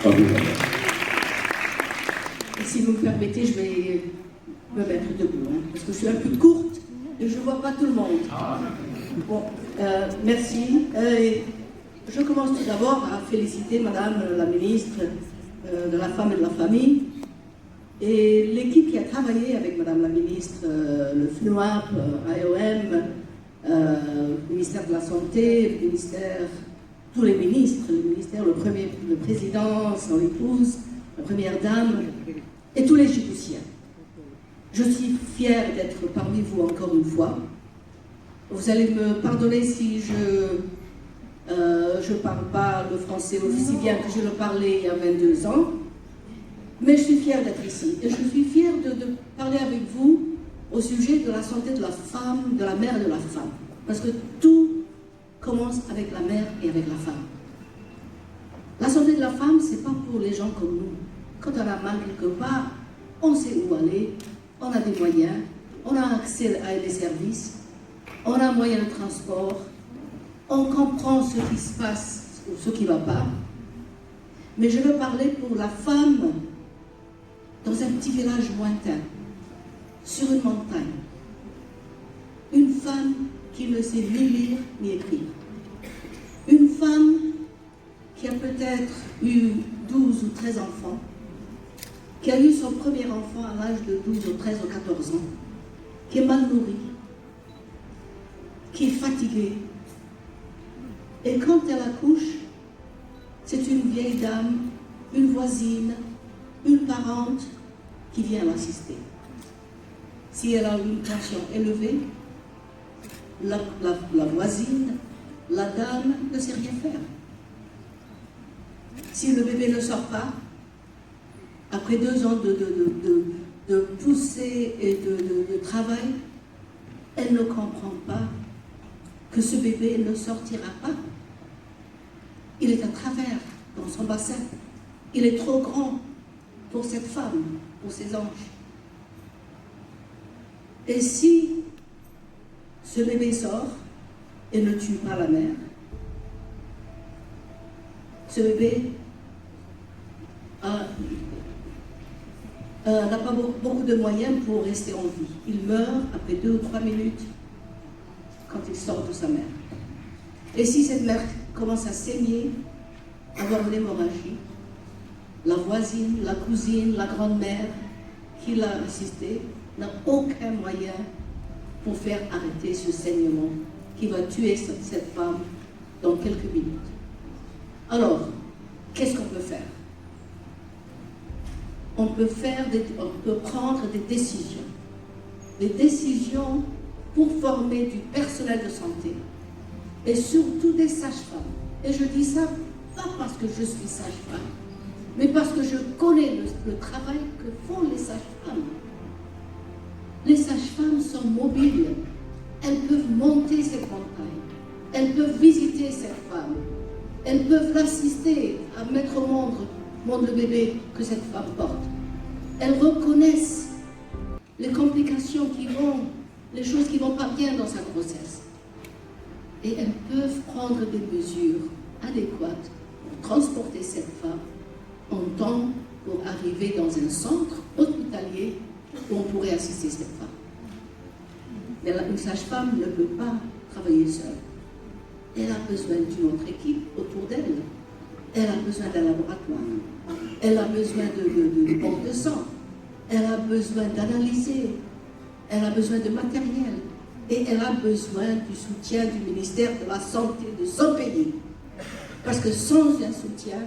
À vous, madame. Et si vous me permettez, je vais me mettre debout, hein, parce que je suis un peu courte et je ne vois pas tout le monde. Bon, merci. Je commence tout d'abord à féliciter Madame la ministre de la Femme et de la Famille et l'équipe qui a travaillé avec Madame la ministre, le FNUAP, AOM, le ministère de la Santé, le ministère, tous les ministres, le ministère, le président, son épouse, la première dame et tous les Djiboutiens. Je suis fière d'être parmi vous encore une fois. Vous allez me pardonner si je ne parle pas le français aussi bien que je le parlais il y a 22 ans, mais je suis fière d'être ici. Et je suis fière de parler avec vous au sujet de la santé de la femme, de la mère et de la femme. Parce que tout commence avec la mère et avec la femme. La santé de la femme, ce n'est pas pour les gens comme nous. Quand on a mal quelque part, on sait où aller, on a des moyens, on a accès à des services, on a un moyen de transport, on comprend ce qui se passe ou ce qui ne va pas. Mais je veux parler pour la femme dans un petit village lointain, sur une montagne. Une femme qui ne sait ni lire ni écrire. Une femme qui a peut-être eu 12 ou 13 enfants, qui a eu son premier enfant à l'âge de 12 ou 13 ou 14 ans, qui est mal nourrie, qui est fatiguée. Et quand elle accouche, c'est une vieille dame, une voisine, une parente qui vient l'assister. Si elle a une tension élevée, la voisine, la dame ne sait rien faire. Si le bébé ne sort pas, après 2 ans de poussée et de travail, elle ne comprend pas que ce bébé ne sortira pas. Il est à travers dans son bassin. Il est trop grand pour cette femme, pour ses anges. Et si ce bébé sort et ne tue pas la mère, ce bébé n'a pas beaucoup de moyens pour rester en vie. Il meurt après 2 ou 3 minutes quand il sort de sa mère. Et si cette mère commence à saigner, avoir une hémorragie, la voisine, la cousine, la grand-mère qui l'a assistée n'a aucun moyen pour faire arrêter ce saignement qui va tuer cette femme dans quelques minutes. Alors, qu'est-ce qu'on peut faire? On peut prendre des décisions pour former du personnel de santé et surtout des sages-femmes. Et je dis ça pas parce que je suis sage-femme, mais parce que je connais le travail que font les sages-femmes. Les sages-femmes sont mobiles, elles peuvent monter cette montagne, elles peuvent visiter cette femme, elles peuvent l'assister à mettre au monde le bébé que cette femme porte. Elles reconnaissent les complications les choses qui ne vont pas bien dans sa grossesse. Et elles peuvent prendre des mesures adéquates pour transporter cette femme en temps pour arriver dans un centre hospitalier où on pourrait assister cette femme. Mais une sage-femme ne peut pas travailler seule. Elle a besoin d'une autre équipe autour d'elle. Elle a besoin d'un laboratoire. Elle a besoin de banque de sang. Elle a besoin d'analyser. Elle a besoin de matériel. Et elle a besoin du soutien du ministère de la Santé de son pays. Parce que sans un soutien,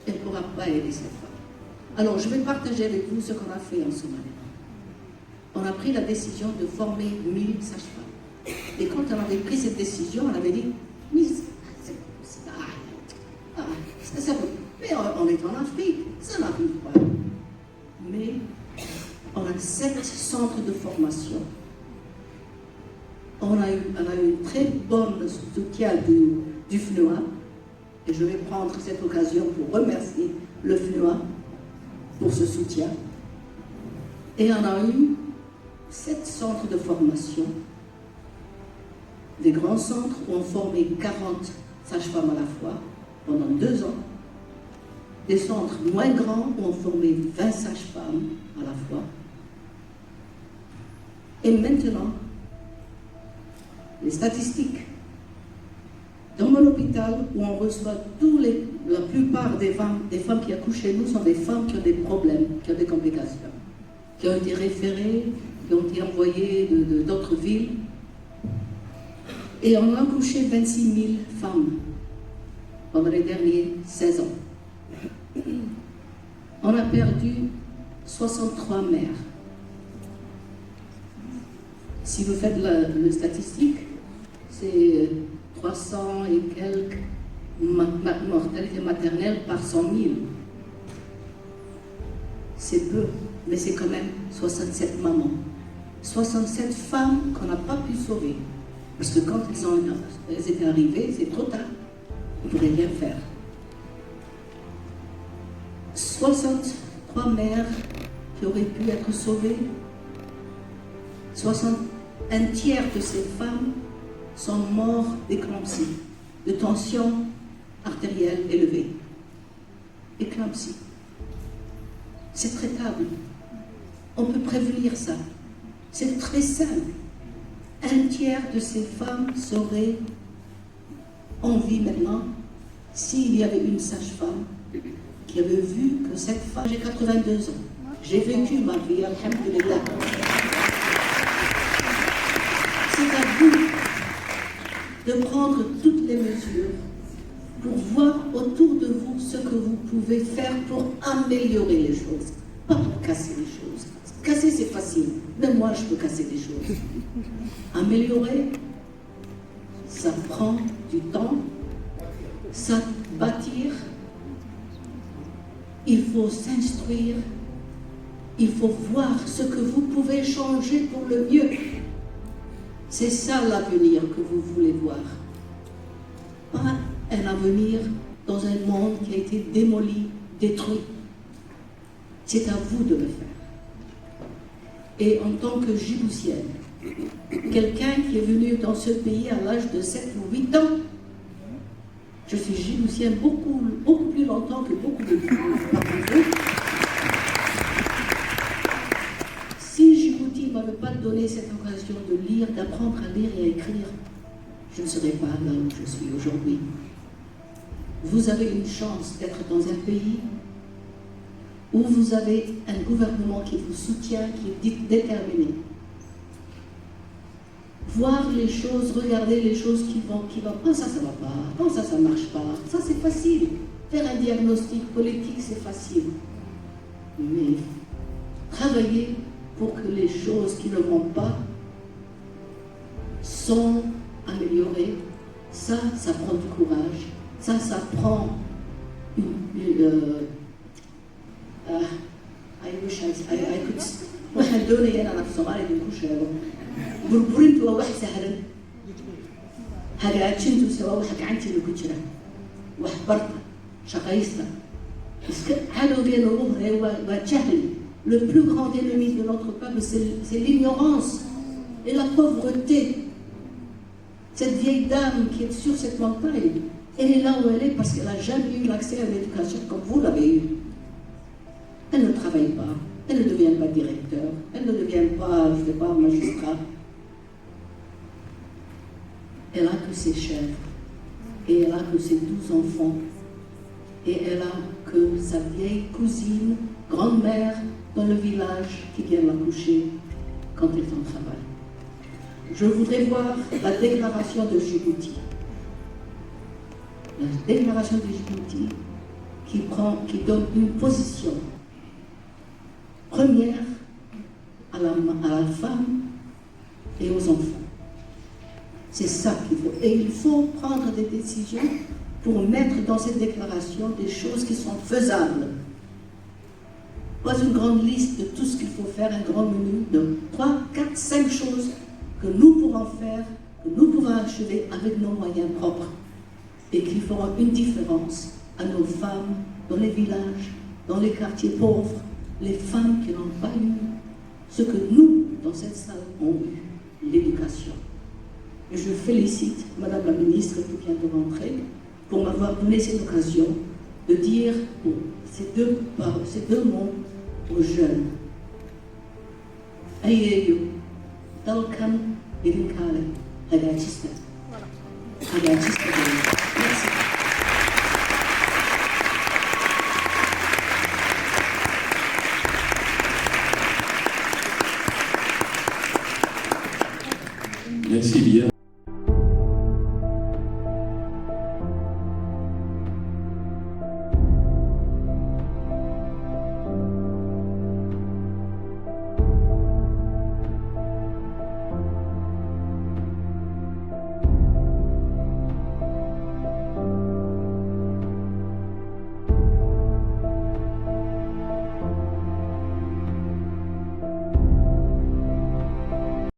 elle ne pourra pas aider cette femme. Alors, je vais partager avec vous ce qu'on a fait en Somalie. On a pris la décision de former 1000 sages-femmes. Et quand on avait pris cette décision, on avait dit, mais on est en Afrique, ça n'arrive pas. Mais on a 7 centres de formation. On a eu une très bonne soutien du FNUA, et je vais prendre cette occasion pour remercier le FNUA pour ce soutien. Et on a eu 7 centres de formation, des grands centres où on formait 40 sages-femmes à la fois pendant 2 ans. des centres moins grands où on formait 20 sages-femmes à la fois. Et maintenant, les statistiques. Dans mon hôpital, où on reçoit la plupart des femmes qui accouchent chez nous sont des femmes qui ont des problèmes, qui ont des complications, qui ont été référées, qui ont été envoyées d'autres villes. Et on a accouché 26 000 femmes pendant les derniers 16 ans. On a perdu 63 mères. Si vous faites la statistique, c'est 300 et quelques mortalités maternelles par 100 000. C'est peu, mais c'est quand même 67 mamans. 67 femmes qu'on n'a pas pu sauver. Parce que quand elles étaient arrivées, c'est trop tard. On ne pouvait rien faire. 63 mères qui auraient pu être sauvées. Un tiers de ces femmes sont morts d'éclampsie, de tension artérielle élevée. Éclampsie. C'est traitable. On peut prévenir ça. C'est très simple. Un tiers de ces femmes seraient en vie maintenant s'il y avait une sage-femme qui avait vu que cette femme... J'ai 82 ans. J'ai vécu ma vie, alhamdoulilah. C'est à vous de prendre toutes les mesures pour voir autour de vous ce que vous pouvez faire pour améliorer les choses, pas pour casser les choses. Casser, c'est facile, mais moi, je peux casser des choses. Améliorer, ça prend du temps, ça bâtir, il faut s'instruire, il faut voir ce que vous pouvez changer pour le mieux. C'est ça l'avenir que vous voulez voir. Pas un avenir dans un monde qui a été démoli, détruit. C'est à vous de le faire. Et en tant que Djiboutienne, quelqu'un qui est venu dans ce pays à l'âge de 7 ou 8 ans, je suis Djiboutienne beaucoup plus longtemps que beaucoup de vous. Si Djibouti ne m'avait pas donné cette occasion de lire, d'apprendre à lire et à écrire, je ne serais pas là où je suis aujourd'hui. Vous avez une chance d'être dans un pays où vous avez un gouvernement qui vous soutient, qui est déterminé. Voir les choses, regarder les choses qui vont pas, ça va pas, ça marche pas, ça c'est facile. Faire un diagnostic politique, c'est facile. Mais travailler pour que les choses qui ne vont pas sont améliorées, ça prend du courage, ça prend I wish I could waxaan doonaya inaan af Soomaali idinku sheego burburintu waa wax sahlan hagaajintu waa wax gacantiina ku jira wax barta shaqaysta iska cadowgeena ugu horeeya waa jahli. Le plus grand ennemi de notre peuple c'est l'ignorance et la pauvreté. Cette vieille dame qui est sur cette montagne, elle est là où elle est parce qu'elle n'a jamais eu l'accès à l'éducation comme vous l'avez eu. Elle ne travaille pas, elle ne devient pas directeur, elle ne devient pas, je ne sais pas, magistrat. Elle a que ses chèvres, et elle a que ses 12 enfants, et elle a que sa vieille cousine, grand-mère, dans le village qui vient l'accoucher quand elle est en travail. Je voudrais voir la déclaration de Djibouti. La déclaration de Djibouti qui donne une position première à la femme et aux enfants. C'est ça qu'il faut. Et il faut prendre des décisions pour mettre dans cette déclaration des choses qui sont faisables. Pas une grande liste de tout ce qu'il faut faire, un grand menu de 3, 4, 5 choses que nous pourrons faire, que nous pourrons achever avec nos moyens propres et qui feront une différence à nos femmes dans les villages, dans les quartiers pauvres, les femmes qui n'ont pas eu ce que nous, dans cette salle, ont eu, l'éducation. Et je félicite Madame la ministre qui vient de rentrer pour m'avoir donné cette occasion de dire ces deux mots aux jeunes. Ayeyo, dalkan idinkale, hagaajista. Hagaajista.